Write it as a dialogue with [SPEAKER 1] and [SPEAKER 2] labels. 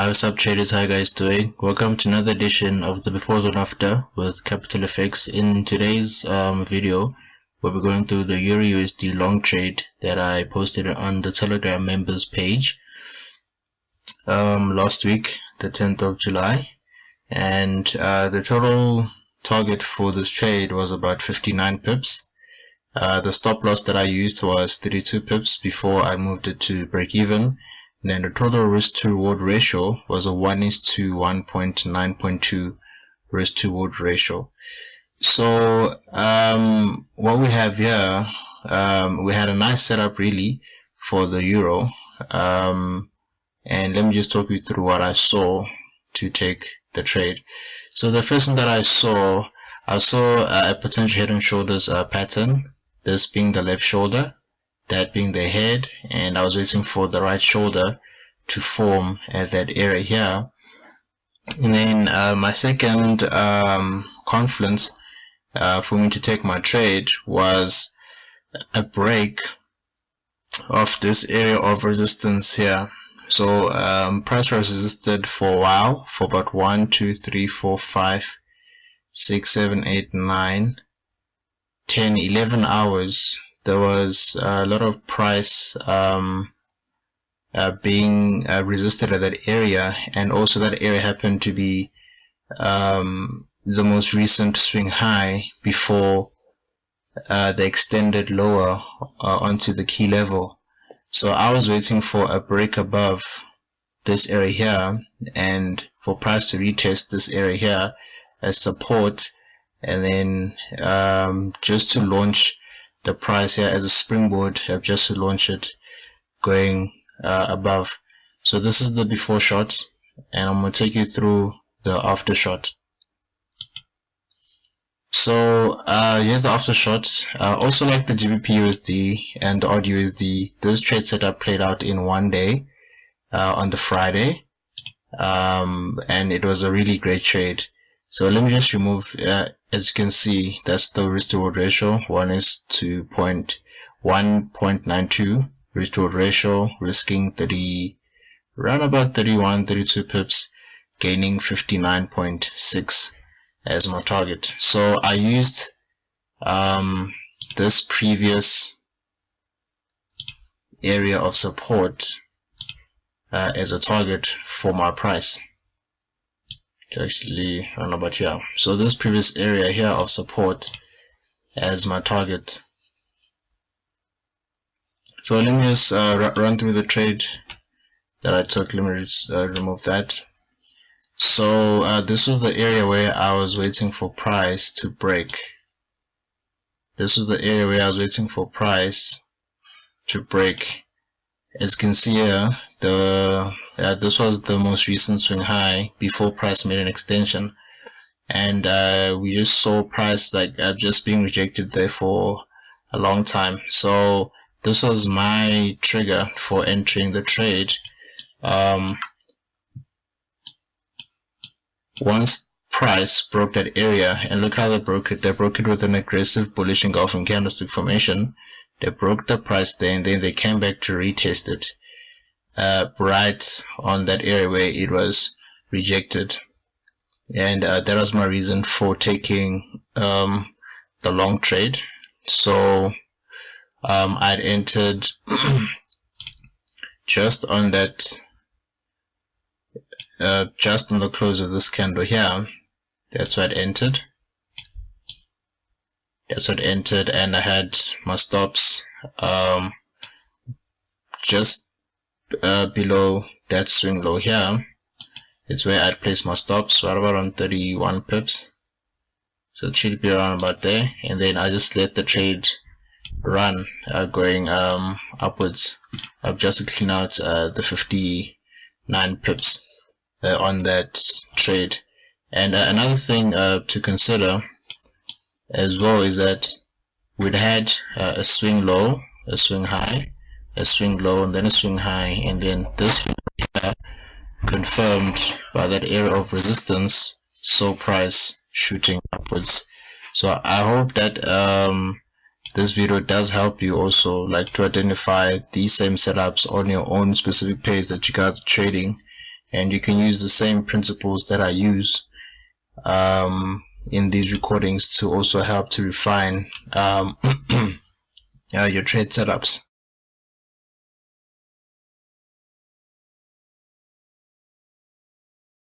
[SPEAKER 1] What's up traders, how you guys doing? Welcome to another edition of the Before and After with Capitalfx. In today's video, we'll be going through the EURUSD long trade that I posted on the Telegram members page last week, the 10th of July. And the total target for this trade was about 59 pips. The stop loss that I used was 32 pips before I moved it to break even. And then the total risk to reward ratio was a 1:1.9.2 risk to reward ratio. So what we have here, we had a nice setup really for the euro, and let me just talk you through what I saw to take the trade. So the first thing that I saw a potential head and shoulders pattern, this being the left shoulder, that being the head, and I was waiting for the right shoulder to form at that area here. And then my second confluence for me to take my trade was a break of this area of resistance here. So price was resisted for a while, for about 1, 2, 3, 4, 5, 6, 7, 8, 9, 10, 11 hours. There was a lot of price being resisted at that area, and also that area happened to be the most recent swing high before the extended lower onto the key level. So I was waiting for a break above this area here and for price to retest this area here as support, and then just to launch the price here as a springboard, just to launch it going above. So this is the before shot, and I'm going to take you through the after shot. So here's the after shot. Also, like the GBP USD and the AUD USD, this trade setup played out in one day on the Friday, and it was a really great trade. So let me just remove, as you can see, that's the risk to reward ratio. 1:1.92 risk to reward ratio, risking around about 31, 32 pips, gaining 59.6 as my target. So I used this previous area of support as a target for my price. Actually, I don't know about here. So this previous area here of support as my target. So let me just run through the trade that I took. Let me just remove that. So this was the area where I was waiting for price to break. This was the area where I was waiting for price to break. As you can see here, this was the most recent swing high before price made an extension, and we just saw price like just being rejected there for a long time. So this was my trigger for entering the trade. Once price broke that area, and look how they broke it. They broke it with an aggressive bullish engulfing candlestick formation. They broke the price there, and then they came back to retest it right on that area where it was rejected. And that was my reason for taking the long trade. So I'd entered just on that, just on the close of this candle here. That's what I entered. That's what I entered, and I had my stops just below that swing low here. It's where I'd place my stops, right about on 31 pips. So it should be around about there, and then I just let the trade run, going upwards, just to clean out the 59 pips on that trade. And another thing to consider as well is that we'd had a swing low, a swing high, a swing low, and then a swing high, and then this swing here confirmed by that area of resistance, so price shooting upwards. So I hope that this video does help you also, like, to identify these same setups on your own specific pairs that you guys are trading, and you can use the same principles that I use in these recordings to also help to refine your trade setups.